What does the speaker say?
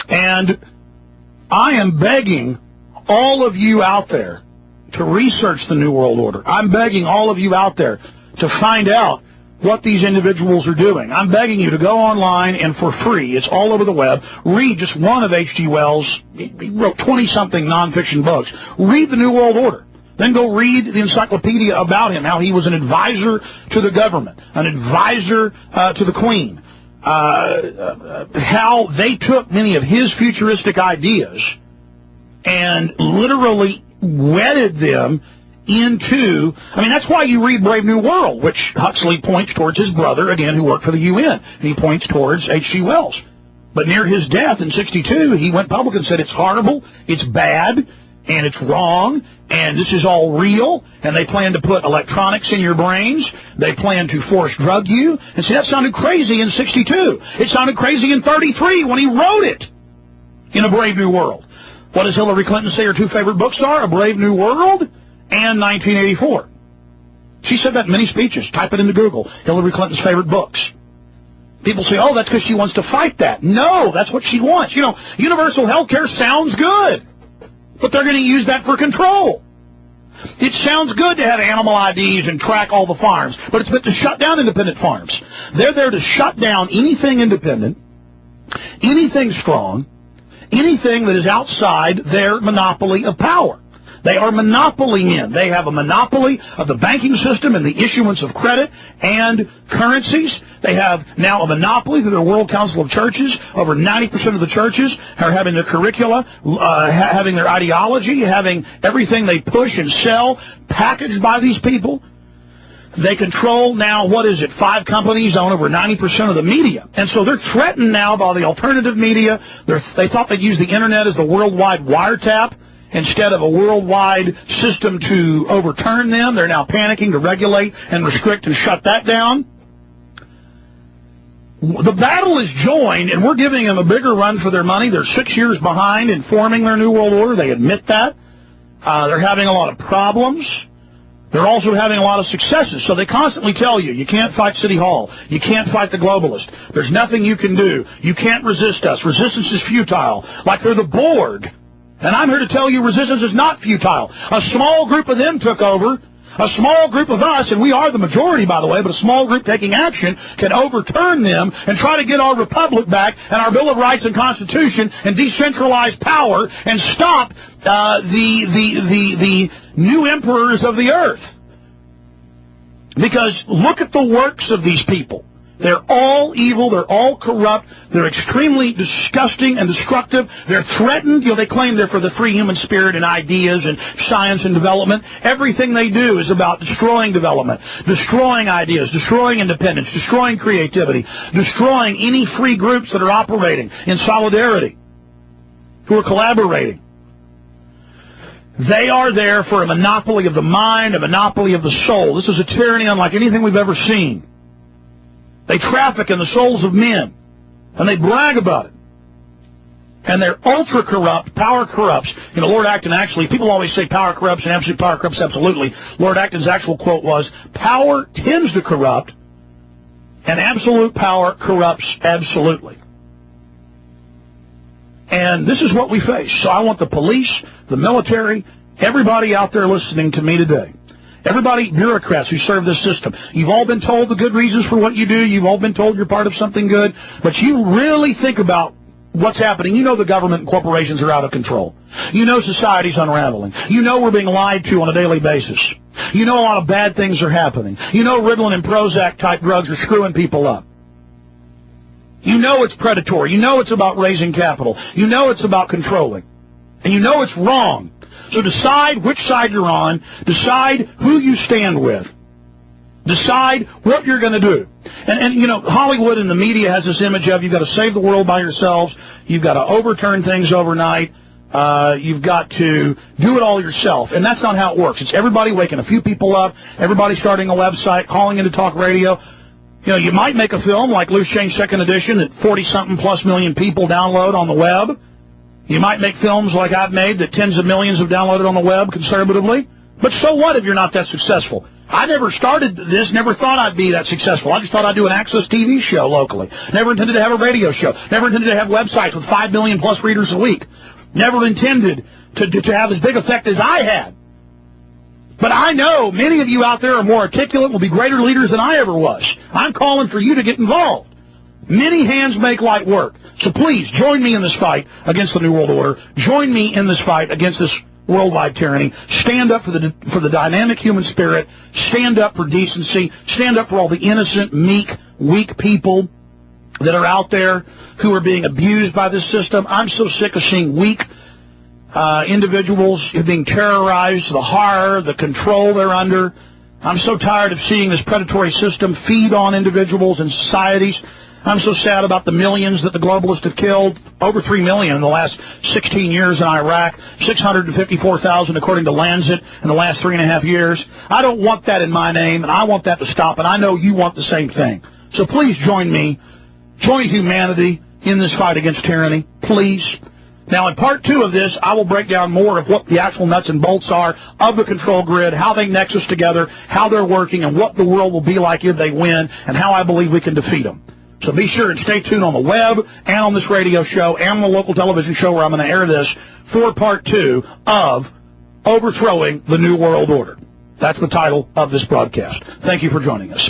And I am begging all of you out there to research the New World Order. I'm begging all of you out there to find out what these individuals are doing. I'm begging you to go online and for free, it's all over the web, read just one of H.G. Wells. He wrote 20-something nonfiction books. Read the New World Order. Then go read the encyclopedia about him, how he was an advisor to the government, an advisor to the Queen, how they took many of his futuristic ideas and literally wedded them into, I mean, that's why you read Brave New World, which Huxley points towards his brother, again, who worked for the UN, and he points towards H.G. Wells. But near his death in 1962, he went public and said it's horrible, it's bad, and it's wrong, and this is all real, and they plan to put electronics in your brains, they plan to force drug you, and see, that sounded crazy in 1962. It sounded crazy in 1933 when he wrote it in A Brave New World. What does Hillary Clinton say her two favorite books are? A Brave New World and 1984. She said that in many speeches. Type it into Google. Hillary Clinton's favorite books. People say, oh, that's because she wants to fight that. No, that's what she wants. You know, universal health care sounds good, but they're going to use that for control. It sounds good to have animal IDs and track all the farms, but it's meant to shut down independent farms. They're there to shut down anything independent, anything strong, anything that is outside their monopoly of power. They are monopoly men. They have a monopoly of the banking system and the issuance of credit and currencies. They have now a monopoly through their World Council of Churches. Over 90% of the churches are having their curricula, having their ideology, having everything they push and sell packaged by these people. They control now, 5 companies own over 90% of the media. And so they're threatened now by the alternative media. They thought they'd use the internet as the worldwide wiretap instead of a worldwide system to overturn them. They're now panicking to regulate and restrict and shut that down. The battle is joined, and we're giving them a bigger run for their money. They're 6 years behind in forming their New World Order. They admit that. They're having a lot of problems. They're also having a lot of successes. So they constantly tell you, you can't fight City Hall. You can't fight the globalists. There's nothing you can do. You can't resist us. Resistance is futile. Like they're the Borg. And I'm here to tell you resistance is not futile. A small group of them took over. A small group of us, and we are the majority, by the way, but a small group taking action can overturn them and try to get our republic back and our Bill of Rights and Constitution and decentralize power and stop the new emperors of the earth. Because look at the works of these people. They're all evil. They're all corrupt. They're extremely disgusting and destructive. They're threatened. You know, they claim they're for the free human spirit and ideas and science and development. Everything they do is about destroying development, destroying ideas, destroying independence, destroying creativity, destroying any free groups that are operating in solidarity, who are collaborating. They are there for a monopoly of the mind, a monopoly of the soul. This is a tyranny unlike anything we've ever seen. They traffic in the souls of men, and they brag about it. And they're ultra-corrupt. Power corrupts. You know, Lord Acton actually, people always say power corrupts and absolute power corrupts absolutely. Lord Acton's actual quote was, power tends to corrupt, and absolute power corrupts absolutely. And this is what we face. So I want the police, the military, everybody out there listening to me today, everybody, bureaucrats who serve this system, you've all been told the good reasons for what you do. You've all been told you're part of something good. But you really think about what's happening. You know the government and corporations are out of control. You know society's unraveling. You know we're being lied to on a daily basis. You know a lot of bad things are happening. You know Ritalin and Prozac-type drugs are screwing people up. You know it's predatory. You know it's about raising capital. You know it's about controlling. And you know it's wrong. So decide which side you're on. Decide who you stand with. Decide what you're going to do. And you know, Hollywood and the media has this image of you've got to save the world by yourselves. You've got to overturn things overnight. You've got to do it all yourself. And that's not how it works. It's everybody waking a few people up, everybody starting a website, calling into talk radio. You know, you might make a film like Loose Change Second Edition that 40-something plus million people download on the web. You might make films like I've made that tens of millions have downloaded on the web conservatively. But so what if you're not that successful? I never started this, never thought I'd be that successful. I just thought I'd do an access TV show locally. Never intended to have a radio show. Never intended to have websites with 5 million plus readers a week. Never intended to have as big effect as I had. But I know many of you out there are more articulate, will be greater leaders than I ever was. I'm calling for you to get involved. Many hands make light work. So please, join me in this fight against the New World Order. Join me in this fight against this worldwide tyranny. Stand up for the dynamic human spirit. Stand up for decency. Stand up for all the innocent, meek, weak people that are out there who are being abused by this system. I'm so sick of seeing weak individuals being terrorized, the horror, the control they're under. I'm so tired of seeing this predatory system feed on individuals and societies. I'm so sad about the millions that the globalists have killed. Over 3 million in the last 16 years in Iraq. 654,000 according to Lancet in the last 3.5 years. I don't want that in my name, and I want that to stop, and I know you want the same thing. So please join me. Join humanity in this fight against tyranny. Please. Now, in part 2 of this, I will break down more of what the actual nuts and bolts are of the control grid, how they nexus together, how they're working, and what the world will be like if they win, and how I believe we can defeat them. So be sure and stay tuned on the web and on this radio show and on the local television show where I'm going to air this for part 2 of Overthrowing the New World Order. That's the title of this broadcast. Thank you for joining us.